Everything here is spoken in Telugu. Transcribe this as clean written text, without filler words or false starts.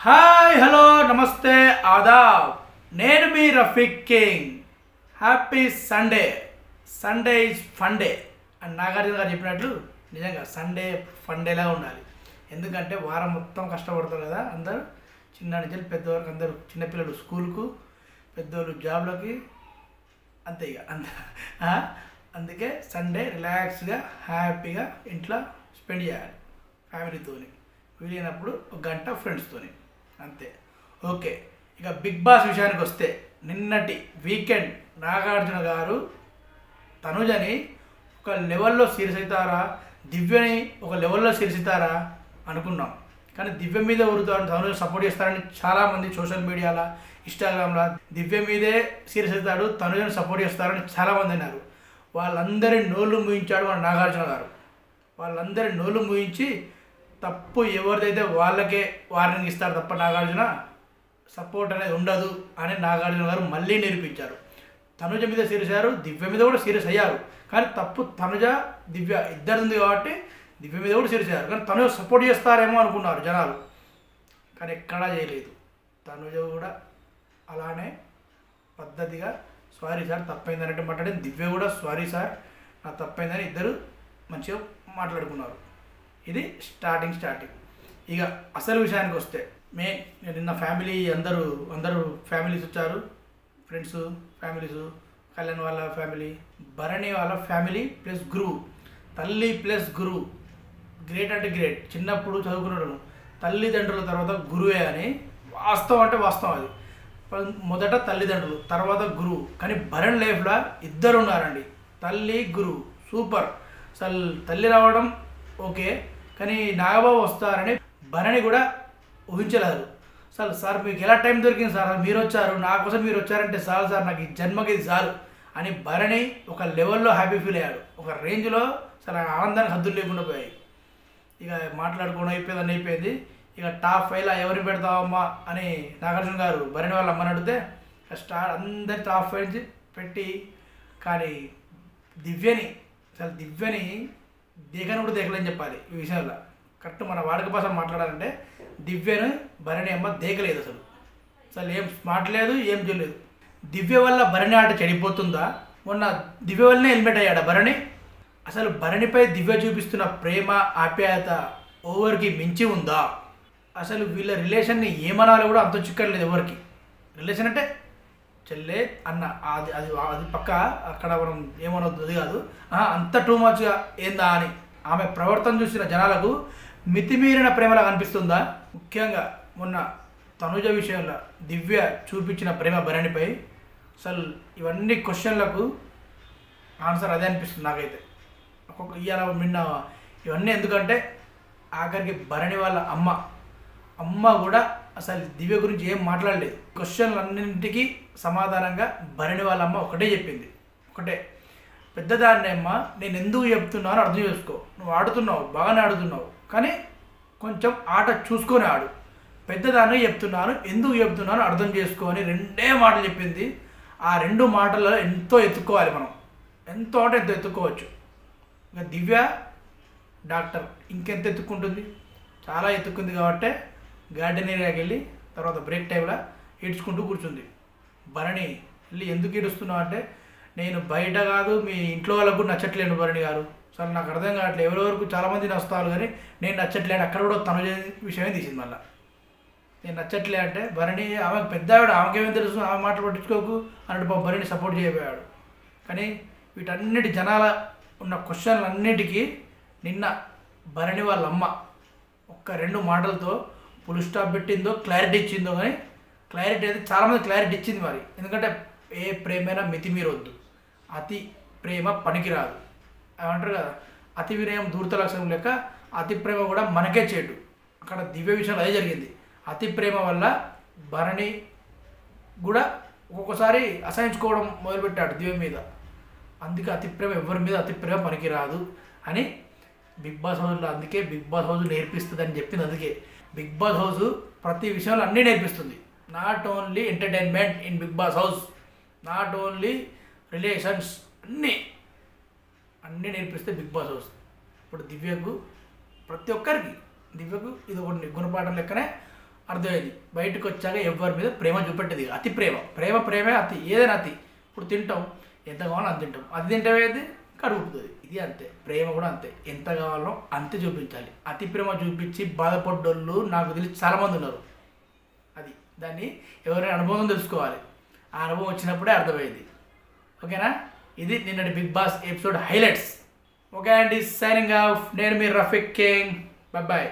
హాయ్ హలో నమస్తే ఆదాబ్ నేను మీ Rafiq King. Happy Sunday. Sunday is fun day అని నాగార్జున గారు చెప్పినట్లు నిజంగా సండే ఫన్ డేలా ఉండాలి. ఎందుకంటే వారం మొత్తం కష్టపడతారు కదా అందరూ, చిన్న నుంచి పెద్దవారికి అందరూ, చిన్నపిల్లలు స్కూల్కు, పెద్దవాళ్ళు జాబ్లకి, అంతే ఇక అందుకే సండే రిలాక్స్గా హ్యాపీగా ఇంట్లో స్పెండ్ చేయాలి ఫ్యామిలీతోని, వీలైనప్పుడు ఒక గంట ఫ్రెండ్స్తోని, అంతే. ఓకే, ఇక బిగ్ బాస్ విషయానికి వస్తే నిన్నటి వీకెండ్ నాగార్జున గారు తనుజని ఒక లెవెల్లో సీరియస్ అవుతారా, దివ్యని ఒక లెవెల్లో సీరియస్ అవుతారా అనుకున్నాం. కానీ దివ్య మీద ఊరుతాడు, తనుజ సపోర్ట్ చేస్తారని చాలామంది సోషల్ మీడియాలో, ఇన్స్టాగ్రామ్లో దివ్య మీదే సీరియస్ అవుతాడు, తనుజని సపోర్ట్ చేస్తారని చాలామంది అన్నారు. వాళ్ళందరి నోళ్ళు మూయించాడు మన నాగార్జున గారు. వాళ్ళందరి నోళ్ళు మూయించి తప్పు ఎవరిదైతే వాళ్ళకే వార్నింగ్ ఇస్తారు తప్ప నాగార్జున సపోర్ట్ అనేది ఉండదు అని నాగార్జున గారు మళ్ళీ నిరూపించారు. తనుజ మీద సీరియస్ అయ్యారు, దివ్య మీద కూడా సీరియస్ అయ్యారు. కానీ తప్పు తనుజ దివ్య ఇద్దరు ఉంది కాబట్టి దివ్య మీద కూడా సీరియస్ అయ్యారు. కానీ తనుజ సపోర్ట్ చేస్తారేమో అనుకున్నారు జనాలు, కానీ ఎక్కడా చేయలేదు. తనుజ కూడా అలానే పద్ధతిగా సారీ సార్ తప్పైందని అంటే మాట్లాడింది. దివ్య కూడా సారీ సార్ నా తప్పైందని ఇద్దరు మంచిగా మాట్లాడుకున్నారు. ఇది స్టార్టింగ్. ఇక అసలు విషయానికి వస్తే నిన్న ఫ్యామిలీ అందరూ ఫ్యామిలీస్ వచ్చారు, ఫ్రెండ్స్ ఫ్యామిలీస్, కళ్యాణ్ వాళ్ళ ఫ్యామిలీ, భరణి వాళ్ళ ఫ్యామిలీ ప్లస్ గురువు, తల్లి ప్లస్ గురువు. గ్రేట్ అంటే గ్రేట్. చిన్నప్పుడు చదువుకున్నాడు తల్లిదండ్రుల తర్వాత గురువే అని. వాస్తవం అంటే వాస్తవం అది. మొదట తల్లిదండ్రులు, తర్వాత గురువు. కానీ భరణి లైఫ్లో ఇద్దరు ఉన్నారండి, తల్లి గురువు. సూపర్. అసలు తల్లి రావడం ఓకే, కానీ నాగబాబు వస్తారని భరణి కూడా ఊహించలేదు. సార్ మీకు ఎలా టైం దొరికింది సార్, మీరు వచ్చారు, నా కోసం మీరు వచ్చారంటే చాలు సార్, నాకు ఈ జన్మకి ఇది చాలు అని భరణి ఒక లెవెల్లో హ్యాపీ ఫీల్ అయ్యాడు. ఒక రేంజ్లో అసలు ఆనందానికి హద్దులు లేకుండా పోయాయి. ఇక మాట్లాడుకోవడం అయిపోయింది. ఇక టాప్ 5లో ఎవరిని పెడతావమ్మా అని నాగార్జున గారు భరణి వాళ్ళ అమ్మని అడిగితే అందరి టాప్ 5 పెట్టి, కానీ దివ్యని దేకని కూడా దేకలేని చెప్పాలి ఈ విషయంలో. కరెక్ట్ మన వాడుక భాష మాట్లాడాలంటే దివ్యను భరణి అమ్మ దేకలేదు. అసలు ఏం స్మార్ట్ లేదు, ఏం చేయలేదు. దివ్య వల్ల భరణి ఆట చెడిపోతుందా? మొన్న దివ్య వల్లనే హెల్మెట్ అయ్యాడా భరణి? అసలు భరణిపై దివ్య చూపిస్తున్న ప్రేమ ఆప్యాయత ఓవర్కి మించి ఉందా? అసలు వీళ్ళ రిలేషన్ని ఏమనాలో కూడా అంత చిక్కర్లేదు ఎవరికి. రిలేషన్ అంటే చెల్లె అన్న, అది పక్క, అక్కడ మనం ఏమనొద్దు, అది కాదు. అంత టూ మచ్గా ఏందా అని ఆమె ప్రవర్తన చూసిన జనాలకు మితిమీరిన ప్రేమలా కనిపిస్తుందా? ముఖ్యంగా మొన్న తనుజ విషయంలో దివ్య చూపించిన ప్రేమ భరణిపై అసలు ఇవన్నీ క్వశ్చన్లకు ఆన్సర్ అదే అనిపిస్తుంది నాకైతే. ఇవాళ నిన్న ఇవన్నీ ఎందుకంటే ఆఖరికి భరణి వాళ్ళ అమ్మ కూడా అసలు దివ్య గురించి ఏం మాట్లాడలేదు. క్వశ్చన్లన్నింటికి సమాధానంగా భరణి వాళ్ళ అమ్మ ఒకటే చెప్పింది, ఒకటే, పెద్దదాన్ని అమ్మ నేను ఎందుకు చెప్తున్నాను అర్థం చేసుకో, నువ్వు ఆడుతున్నావు బాగానే ఆడుతున్నావు, కానీ కొంచెం ఆట చూసుకొని ఆడు, పెద్దదాన్ని చెప్తున్నాను ఎందుకు చెప్తున్నాను అర్థం చేసుకో అని రెండే మాటలు చెప్పింది. ఆ రెండు మాటల్లో ఎంతో ఎత్తుక్కోవాలి మనం, ఎంతో అంటే ఎంతో ఎత్తుక్కోవచ్చు. ఇక దివ్య డాక్టర్ ఇంకెంత ఎత్తుక్కుంటుంది, చాలా ఎత్తుక్కుంది. కాబట్టి గార్డెన్ ఏరియాకి వెళ్ళి తర్వాత బ్రేక్ టైంలో ఏడ్చుకుంటూ కూర్చుంది. భరణి వెళ్ళి ఎందుకు ఏడుస్తున్నావు అంటే, నేను బయట కాదు మీ ఇంట్లో వాళ్ళకు కూడా నచ్చట్లేను భరణి గారు, అసలు నాకు అర్థం కావట్లేదు, ఎవరెవరకు చాలామంది నచ్చుతారు కానీ నేను నచ్చట్లేను. అక్కడ కూడా తనుజ విషయమే తీసింది. మళ్ళీ నేను నచ్చట్లే అంటే భరణి ఆమెకు పెద్ద ఆవిడ, ఆమెకేమేమి తెలుసు, ఆమె మాటలు పట్టించుకోకు అన్నట్టు భరణి సపోర్ట్ చేయబోయాడు. కానీ వీటన్నిటి జనాల ఉన్న క్వశ్చన్లన్నిటికీ నిన్న భరణి వాళ్ళ అమ్మ ఒక్క 2 మాటలతో ఫుల్ స్టాప్ పెట్టిందో క్లారిటీ ఇచ్చిందో. కానీ క్లారిటీ అయితే చాలామంది క్లారిటీ ఇచ్చింది మరి. ఎందుకంటే ఏ ప్రేమైనా మితిమీరొద్దు, అతి ప్రేమ పనికిరాదు ఏమంటారు కదా, అతి వినయం దూరత లక్షణం లెక్క అతి ప్రేమ కూడా మనకే చెడు. అక్కడ దివ్య విషయంలో అదే జరిగింది. అతి ప్రేమ వల్ల భరణి కూడా ఒక్కొక్కసారి అసహించుకోవడం మొదలుపెట్టాడు దివ్య మీద. అందుకే అతి ప్రేమ ఎవరి మీద అతి ప్రేమ పనికిరాదు అని బిగ్ బాస్ హౌస్లో, అందుకే బిగ్ బాస్ హౌస్ నేర్పిస్తుంది అని చెప్పింది. అందుకే బిగ్ బాస్ హౌస్ ప్రతి విషయంలో అన్నీ నేర్పిస్తుంది. Not only entertainment in Bigg Boss house, not only relations, అన్నీ నేర్పిస్తే బిగ్ బాస్ హౌస్. ఇప్పుడు దివ్యకు ప్రతి ఒక్కరికి దివ్యకు ఇది ఒక గుణపాఠం లెక్కనే అర్థమైంది. బయటకు వచ్చాక ఎవరి మీద ప్రేమ చూపెట్టేది. అతి ప్రేమే అతి, ఏదైనా అతి. ఇప్పుడు తింటాం, ఎంత కావాలో అంత తింటాం. అది తింటే కడుగుతుంది. ఇది అంతే, ప్రేమ కూడా అంతే. ఎంత కావాలో అంతే చూపించాలి. అతి ప్రేమ చూపించి బాధపడ్డోళ్ళు నాకు తెలిసి చాలామంది ఉన్నారు. అది దాన్ని ఎవరైనా అనుభవం తెలుసుకోవాలి. ఆ అనుభవం వచ్చినప్పుడే అర్థమైంది. ఓకేనా? ఇది నిన్నటి Bigg Boss episode highlights. Okay అండి, సైనింగ్ ఆఫ్. నేను మీ రఫీక్ కింగ్. బాయ్.